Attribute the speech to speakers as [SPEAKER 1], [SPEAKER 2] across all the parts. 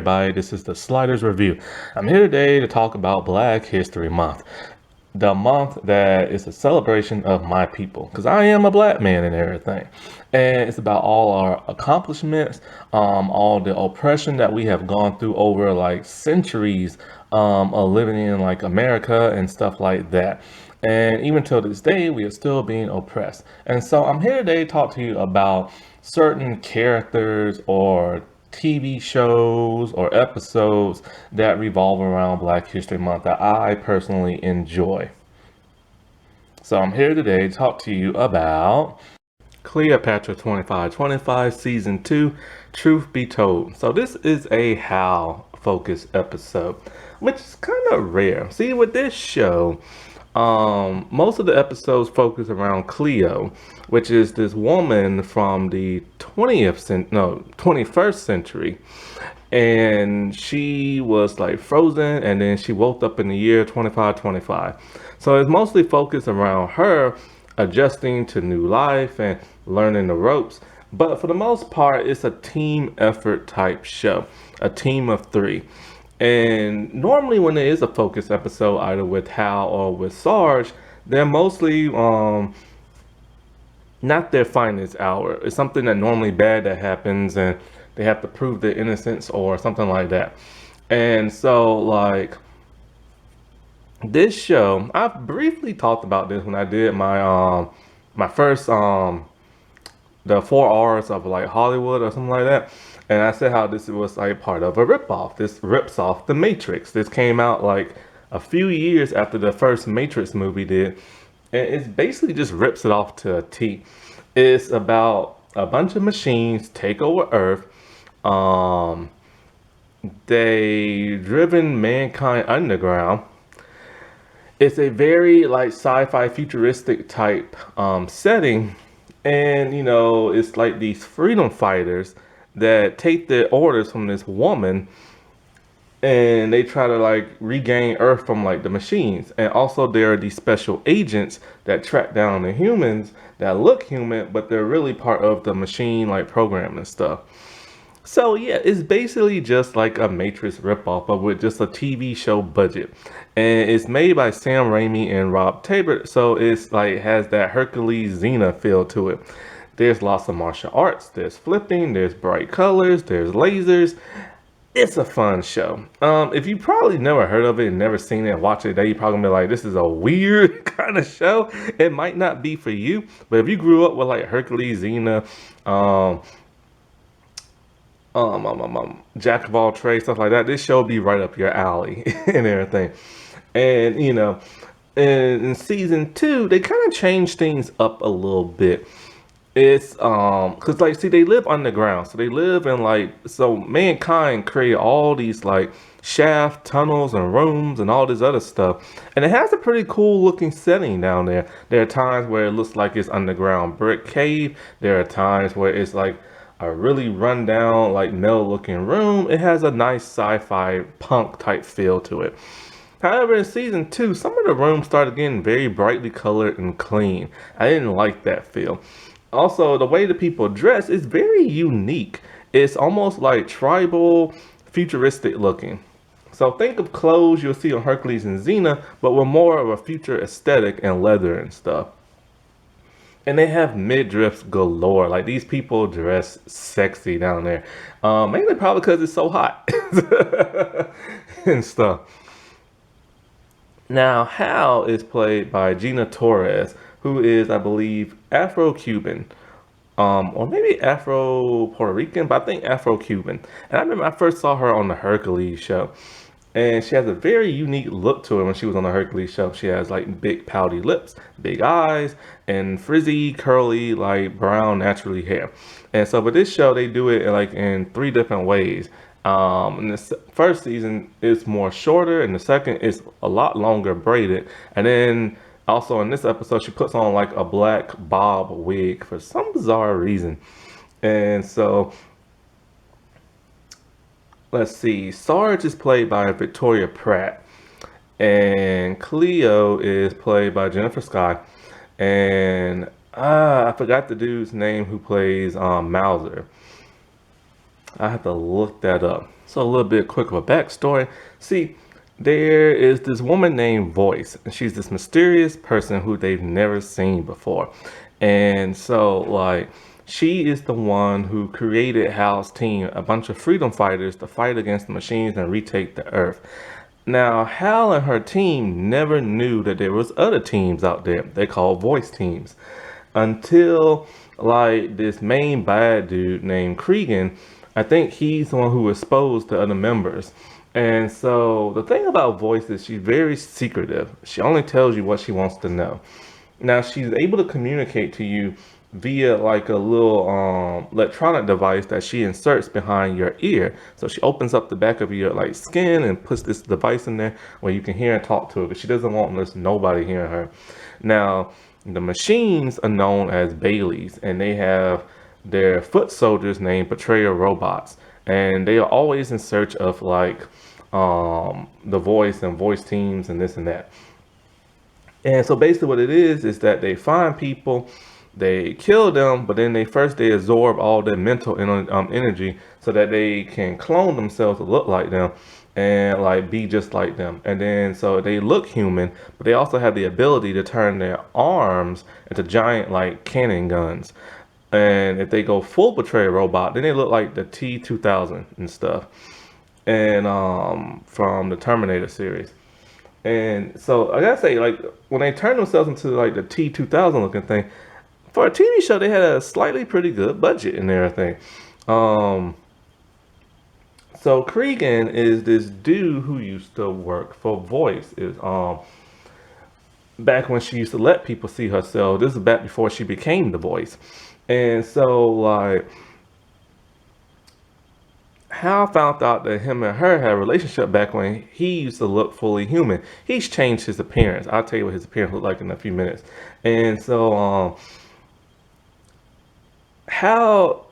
[SPEAKER 1] everybody, this is the Sliders Review. I'm here today to talk about Black History Month. The month that is a celebration of my people, because I am a black man and everything. And it's about all our accomplishments, all the oppression that we have gone through over like centuries of living in like America and stuff like that. And even till this day, we are still being oppressed. And so I'm here today to talk to you about certain characters or TV shows or episodes that revolve around Black History Month that I personally enjoy. So I'm here today to talk to you about Cleopatra 2525 Season 2, Truth Be Told. So this is a Hal focused episode, which is kind of rare. See, with this show, most of the episodes focus around Cleo, which is this woman from the 21st century. And she was like frozen, and then she woke up in the year 2525. So it's mostly focused around her adjusting to new life and learning the ropes. But for the most part, it's a team effort type show, a team of three. And normally when there is a focus episode, either with Hal or with Sarge, they're mostly not their finest hour. It's something that normally bad that happens and they have to prove their innocence or something like that. And so like this show, I've briefly talked about this when I did my my first the 4 R's of like Hollywood or something like that. And I said how this was like part of a ripoff. This rips off The Matrix. This came out like a few years after the first Matrix movie did. And it basically just rips it off to a T. It's about a bunch of machines take over Earth. They driven mankind underground. It's a very like sci-fi futuristic type setting. And you know, it's like these freedom fighters that take their orders from this woman and they try to like regain Earth from like the machines. And also there are these special agents that track down the humans that look human, but they're really part of the machine like program and stuff. So yeah, it's basically just like a Matrix ripoff, but with just a TV show budget. And it's made by Sam Raimi and Rob Tabor, so it's like has that Hercules Xena feel to it. There's lots of martial arts, there's flipping, there's bright colors, there's lasers. It's a fun show. If you probably never heard of it and never seen it and watch it today, you're probably gonna be like, this is a weird kind of show. It might not be for you, but if you grew up with like Hercules Xena, Jack of all trades, stuff like that, this show will be right up your alley and everything. And you know, in season 2, they kind of changed things up a little bit. It's because like see, they live underground, so they live in like, so mankind created all these like shaft tunnels and rooms and all this other stuff, and it has a pretty cool looking setting down there. There are times where it looks like it's underground brick cave. There are times where it's like a really run down like metal looking room. It has a nice sci-fi punk type feel to it. However, in season 2, some of the rooms started getting very brightly colored and clean. I didn't like that feel. Also, the way the people dress is very unique. It's almost like tribal, futuristic looking. So think of clothes you'll see on Hercules and Xena, but with more of a future aesthetic and leather and stuff. And they have midriffs galore. Like these people dress sexy down there. Mainly probably because it's so hot and stuff. Now, Hal is played by Gina Torres, who is, I believe, Afro-Cuban, or maybe Afro-Puerto Rican, but I think Afro-Cuban. And I remember I first saw her on the Hercules show, and she has a very unique look to her when she was on the Hercules show. She has like big pouty lips, big eyes, and frizzy, curly, like brown, naturally hair. And so with this show, they do it like in 3 different ways. In the first season, it's more shorter, and the second is a lot longer braided. And then also in this episode, she puts on like a black bob wig for some bizarre reason. And so, let's see, Sarge is played by Victoria Pratt, and Cleo is played by Jennifer Sky. And I forgot the dude's name who plays Mauser. I have to look that up. So a little bit quick of a backstory. See, there is this woman named Voice, and she's this mysterious person who they've never seen before. And so, like, she is the one who created Hal's team, a bunch of freedom fighters to fight against the machines and retake the Earth. Now, Hal and her team never knew that there was other teams out there. They called voice teams until like this main bad dude named Cregan. I think he's the one who exposed the other members. And so the thing about voice is she's very secretive. She only tells you what she wants to know. Now she's able to communicate to you via like a little electronic device that she inserts behind your ear. So she opens up the back of your like skin and puts this device in there where you can hear and talk to her, because she doesn't want nobody hearing her. Now the machines are known as Baileys, and they have their foot soldiers named betrayal robots, and they are always in search of like the voice and voice teams and this and that. And so basically what it is that they find people, they kill them, but then they absorb all their mental energy so that they can clone themselves to look like them and like be just like them. And then so they look human, but they also have the ability to turn their arms into giant like cannon guns. And if they go full betrayal robot, then they look like the T-2000 and stuff, and from the Terminator series. And so I gotta say, like, when they turn themselves into like the T-2000 looking thing, for a TV show, they had a slightly pretty good budget and everything. So Cregan is this dude who used to work for Voice. Is back when she used to let people see herself. This is back before she became the Voice. And so like Hal found out that him and her had a relationship back when he used to look fully human. He's changed his appearance. I'll tell you what his appearance looked like in a few minutes. And so Hal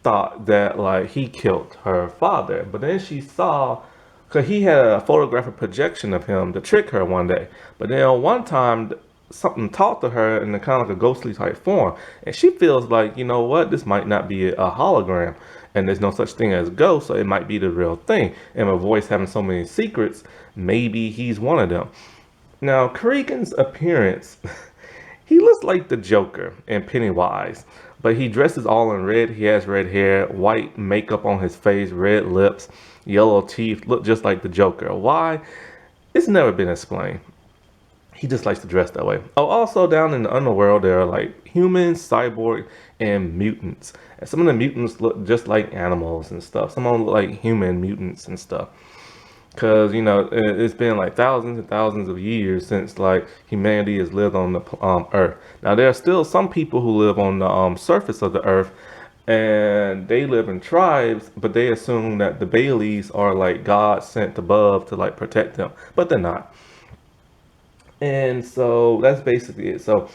[SPEAKER 1] thought that like he killed her father, but then she saw, because he had a photographic projection of him to trick her one day. But then one time something talked to her in a kind of like a ghostly type form, and she feels like, you know what, this might not be a hologram, and there's no such thing as ghosts, so it might be the real thing. And a voice having so many secrets, maybe he's one of them. Now Cregan's appearance, he looks like the Joker and Pennywise, but he dresses all in red. He has red hair, white makeup on his face, red lips, yellow teeth, look just like the Joker. Why? It's never been explained. He just likes to dress that way. Oh, also down in the underworld, there are like humans, cyborg, and mutants. And some of the mutants look just like animals and stuff. Some of them look like human mutants and stuff. Because, you know, it's been like thousands and thousands of years since like humanity has lived on the earth. Now, there are still some people who live on the surface of the earth, and they live in tribes, but they assume that the Baileys are like God sent above to like protect them, but they're not. And so that's basically it. So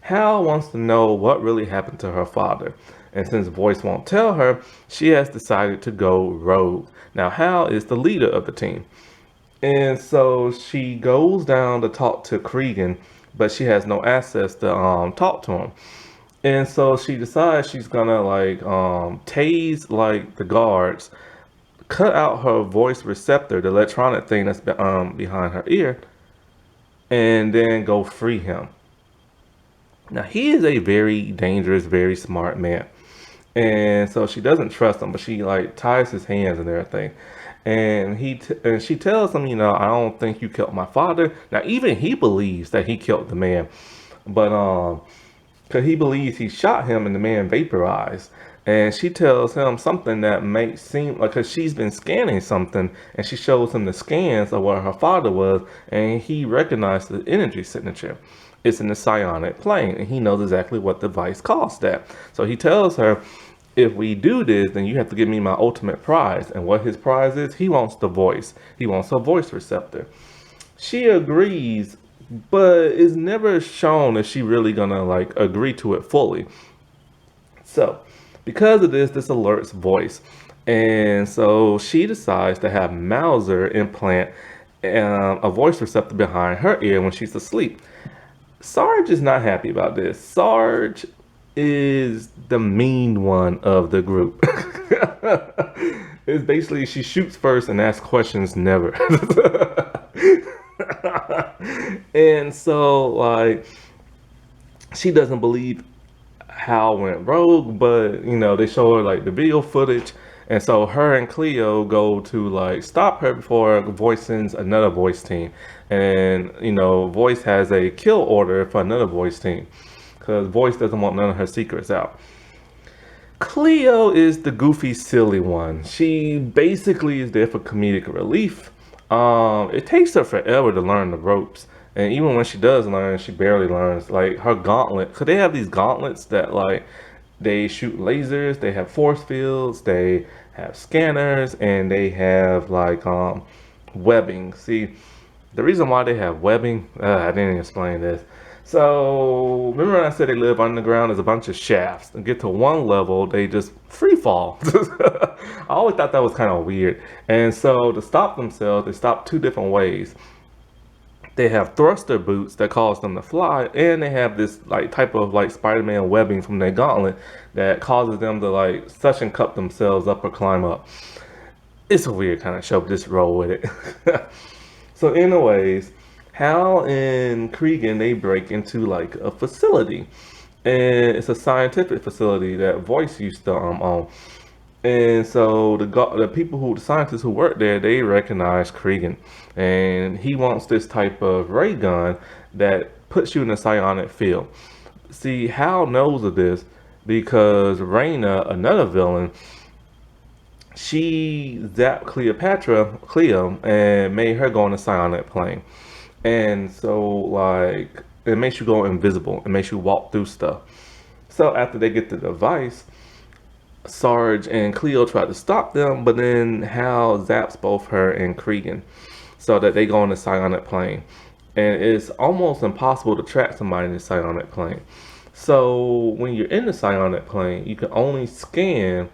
[SPEAKER 1] Hal wants to know what really happened to her father. And since Voice won't tell her, she has decided to go rogue. Now Hal is the leader of the team. And so she goes down to talk to Cregan, but she has no access to talk to him. And so she decides she's gonna like tase like the guards, cut out her voice receptor, the electronic thing that's behind her ear, and then go free him. Now he is a very dangerous, very smart man, and so she doesn't trust him, but she like ties his hands and everything. And she tells him, you know, I don't think you killed my father. Now even he believes that he killed the man, but because he believes he shot him and the man vaporized. And she tells him something that makes seem like, because she's been scanning something, and she shows him the scans of where her father was, and he recognized the energy signature. It's in the psionic plane, and he knows exactly what device caused that. So he tells her, if we do this, then you have to give me my ultimate prize. And what his prize is, he wants the voice. He wants a voice receptor. She agrees, but it's never shown if she really gonna like agree to it fully. So because of this alerts Voice. And so she decides to have Mauser implant a voice receptor behind her ear when she's asleep. Sarge is not happy about this. Sarge is the mean one of the group. It's basically she shoots first and asks questions never. And so like she doesn't believe Hal went rogue, but they show her like the video footage, and so her and Cleo go to like stop her before Voice sends another voice team, and Voice has a kill order for another voice team because Voice doesn't want none of her secrets out. Cleo is the goofy, silly one. She basically is there for comedic relief. It takes her forever to learn the ropes. And even when she does learn, she barely learns. Like her gauntlet, cause they have these gauntlets that like they shoot lasers, they have force fields, they have scanners, and they have like webbing. See, the reason why they have webbing, I didn't explain this. So remember when I said they live underground? There's a bunch of shafts. To get to one level, they just free fall. I always thought that was kind of weird. And so to stop themselves, they stop two different ways. They have thruster boots that cause them to fly, and they have this like type of like Spider-Man webbing from their gauntlet that causes them to like suction cup themselves up or climb up. It's a weird kind of show, but just roll with it. So anyways, Hal and Cregan, they break into like a facility, and it's a scientific facility that Voice used to own. And so the scientists who work there, they recognize Cregan, and he wants this type of ray gun that puts you in a psionic field. See, Hal knows of this because Raina, another villain, she zapped Cleo, and made her go on a psionic plane. And so like it makes you go invisible. It makes you walk through stuff. So after they get the device, Sarge and Cleo try to stop them, but then Hal zaps both her and Cregan so that they go on the psionic plane. And it's almost impossible to track somebody in the psionic plane. So when you're in the psionic plane, you can only scan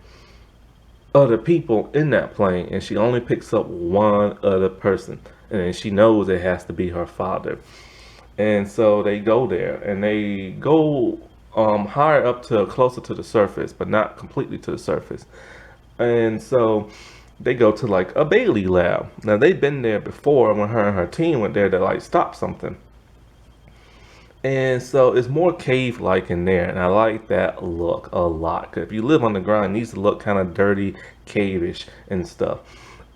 [SPEAKER 1] other people in that plane, and she only picks up one other person, and then she knows it has to be her father. And so they go there, and they go higher up to closer to the surface, but not completely to the surface. And so they go to like a Bailey lab. Now they've been there before when her and her team went there to like stop something. And so it's more cave-like in there, and I like that look a lot. 'Cause if you live on the ground, it needs to look kind of dirty, cave-ish and stuff.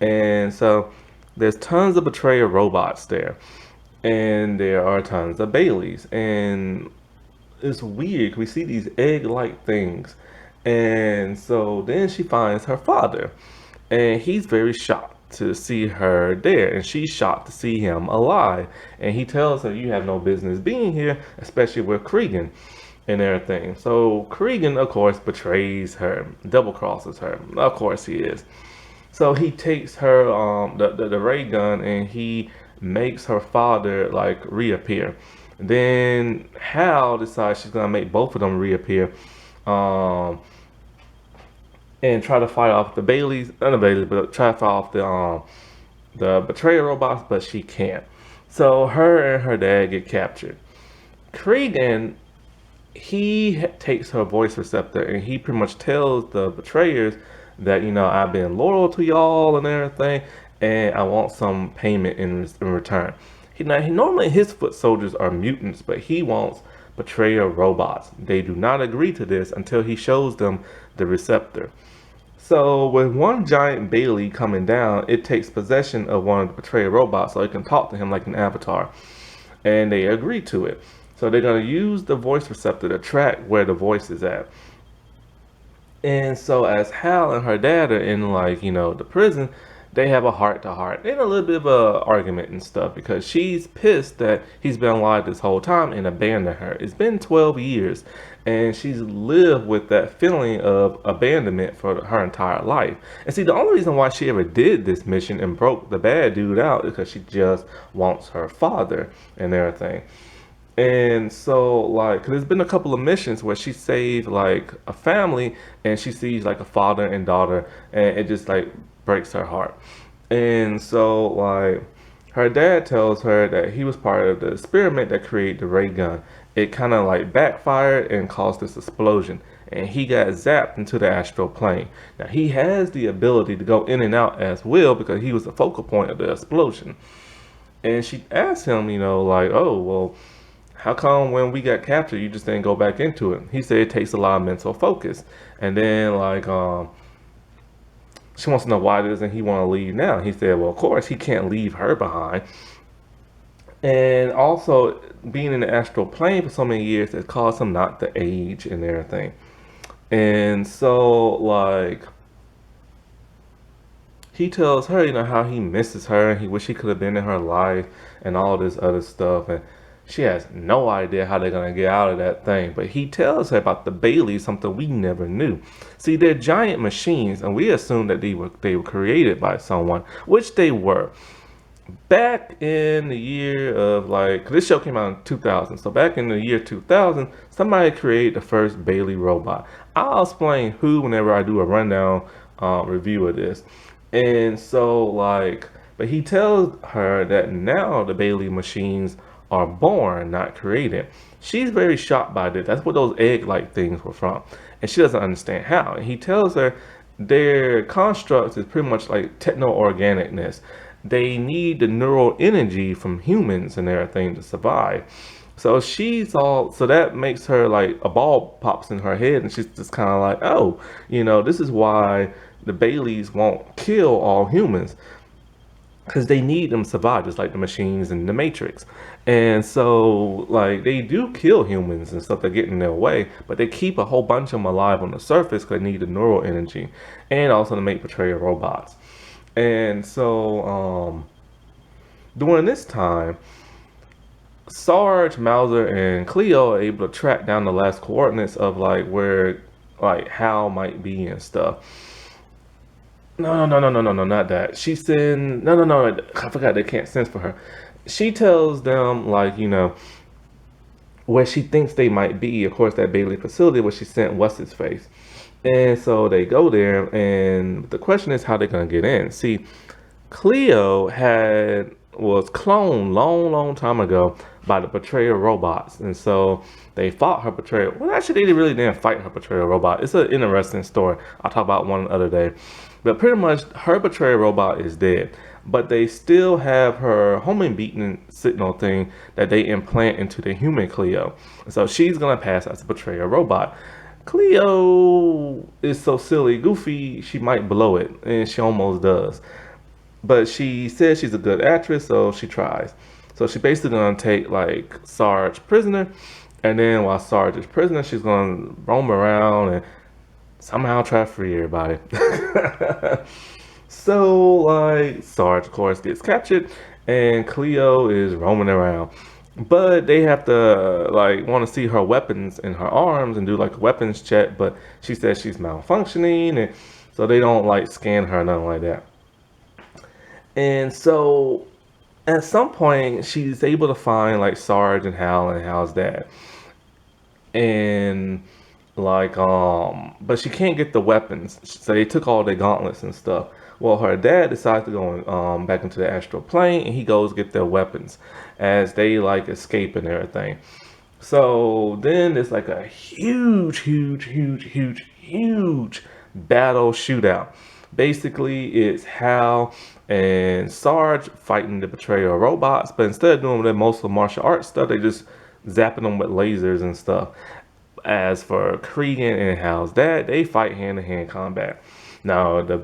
[SPEAKER 1] And so there's tons of betrayer robots there, and there are tons of Baileys, and it's weird. We see these egg-like things, and so then she finds her father, and he's very shocked to see her there, and she's shocked to see him alive. And he tells her, "You have no business being here, especially with Cregan and everything." So Cregan, of course, betrays her, double crosses her. Of course he is. So he takes her the ray gun, and he makes her father like reappear. Then Hal decides she's gonna make both of them reappear, and try to fight off the Baileys, not the Baileys, but try to fight off the betrayer robots, but she can't. So her and her dad get captured. Cregan, he takes her voice receptor, and he pretty much tells the betrayers that I've been loyal to y'all and everything, and I want some payment in return. He normally his foot soldiers are mutants, but he wants betrayer robots. They do not agree to this until he shows them the receptor. So with one giant Bailey coming down, it takes possession of one of the betrayer robots so it can talk to him like an avatar. And they agree to it. So they're going to use the voice receptor to track where the voice is at. And so as Hal and her dad are in the prison, they have a heart to heart and a little bit of a argument and stuff because she's pissed that he's been alive this whole time and abandoned her. It's been 12 years and she's lived with that feeling of abandonment for her entire life. And see, the only reason why she ever did this mission and broke the bad dude out is because she just wants her father and everything. And so cause there's been a couple of missions where she saved like a family and she sees like a father and daughter, and it just like breaks her heart. And so Her dad tells her that he was part of the experiment that created the ray gun. It kind of like backfired and caused this explosion, and he got zapped into the astral plane. Now he has the ability to go in and out as well because he was the focal point of the explosion. And she asked him, like, oh, well, how come when we got captured, you just didn't go back into it? He said it takes a lot of mental focus. And then, like, she wants to know why doesn't he want to leave now? He said, well, of course, he can't leave her behind. And also, being in the astral plane for so many years has caused him not to age and everything. And so, like, he tells her, how he misses her and he wish he could have been in her life and all this other stuff. And she has no idea how they're gonna get out of that thing. But he tells her about the Bailey, something we never knew. See, they're giant machines, and we assume that they were created by someone, which they were. Back in the year of like this show came out in 2000, so back in the year 2000, somebody created the first Bailey robot. I'll explain who whenever I do a rundown review of this. And so like, but he tells her that now the Bailey machines are born, not created. She's very shocked by this. That's what those egg-like things were from, and she doesn't understand how. And he tells her their constructs is pretty much like techno-organicness. They need the neural energy from humans and everything to survive. So so that makes her like a ball pops in her head, and she's just kind of like, oh, this is why the Baileys won't kill all humans because they need them to survive, just like the machines in the Matrix. And so, like, they do kill humans and stuff that get in their way, but they keep a whole bunch of them alive on the surface because they need the neural energy and also to make betrayal robots. And so, during this time, Sarge, Mauser, and Cleo are able to track down the last coordinates of like where like Hal might be and stuff. No, no, no, no, no, no, no, not that. She said, no, no, no, I forgot they can't sense for her. She tells them like, where she thinks they might be, of course, that Bailey facility where she sent what's his face. And so they go there, and the question is how they're gonna get in. See, Cleo was cloned long, long time ago by the betrayal robots, and so they fought her betrayal. Well, actually, they really didn't fight her betrayal robot. It's an interesting story. I'll talk about one other day. But pretty much, her betrayal robot is dead, but they still have her homing beacon signal thing that they implant into the human Cleo. So she's gonna pass as a betrayal robot. Cleo is so silly, goofy, she might blow it, and she almost does. But she says she's a good actress, so she tries. So she's basically gonna take like Sarge prisoner, and then while Sarge is prisoner, she's gonna roam around and somehow try to free everybody. So like Sarge, of course, gets captured, and Cleo is roaming around. But they have to like want to see her weapons in her arms and do like a weapons check. But she says she's malfunctioning, and so they don't like scan her, nothing like that. And so at some point, she's able to find like Sarge and Hal and Hal's dad. And like, but she can't get the weapons. So they took all their gauntlets and stuff. Well, her dad decides to go back into the astral plane, and he goes get their weapons as they like escape and everything. So then there's like a huge, huge, huge, huge, huge battle shootout. Basically, it's Hal and Sarge fighting the betrayal robots, but instead of doing their most of martial arts stuff, they just zapping them with lasers and stuff. As for Cregan and Hal's dad, they fight hand-to-hand combat. Now, the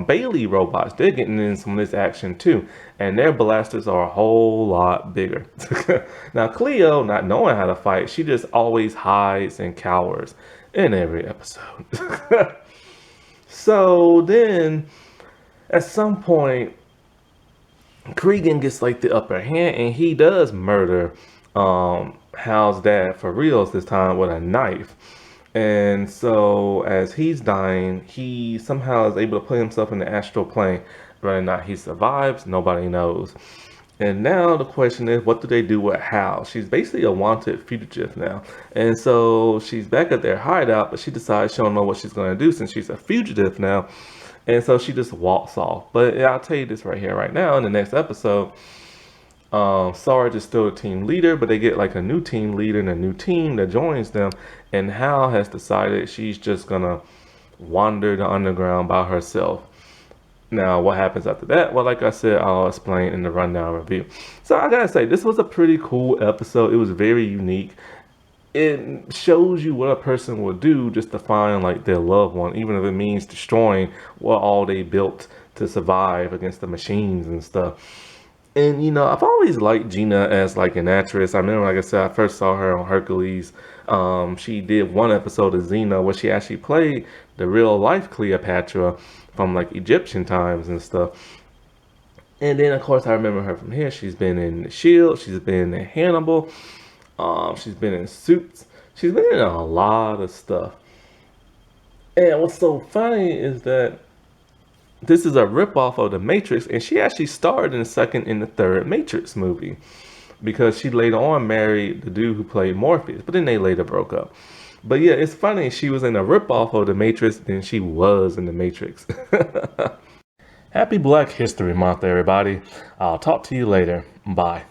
[SPEAKER 1] Bailey robots, they're getting in some of this action too, and their blasters are a whole lot bigger. Now, Cleo, not knowing how to fight, she just always hides and cowers in every episode. So then, at some point, Cregan gets like the upper hand, and he does murder Hal's dad for reals this time with a knife. And so as he's dying, he somehow is able to put himself in the astral plane. Whether or not he survives, nobody knows. And now the question is, what do they do with Hal? She's basically a wanted fugitive now. And so she's back at their hideout, but she decides she don't know what she's going to do since she's a fugitive now. And so she just walks off. But I'll tell you this right here, right now, in the next episode, Sarge is still a team leader, but they get like a new team leader and a new team that joins them. And Hal has decided she's just gonna wander the underground by herself. Now, what happens after that? Well, like I said, I'll explain in the rundown review. So I gotta say, this was a pretty cool episode. It was very unique. It shows you what a person will do just to find like their loved one, even if it means destroying what all they built to survive against the machines and stuff. And I've always liked Gina as like an actress. I remember, like I said, I first saw her on Hercules. She did one episode of Xena where she actually played the real life Cleopatra from like Egyptian times and stuff. And then, of course, I remember her from here. She's been in The Shield. She's been in Hannibal. She's been in Suits. She's been in a lot of stuff. And what's so funny is that this is a ripoff of The Matrix, and she actually starred in the second and the third Matrix movie because she later on married the dude who played Morpheus, but then they later broke up. But yeah, it's funny. She was in a ripoff of The Matrix than she was in The Matrix. Happy Black History Month, everybody. I'll talk to you later. Bye.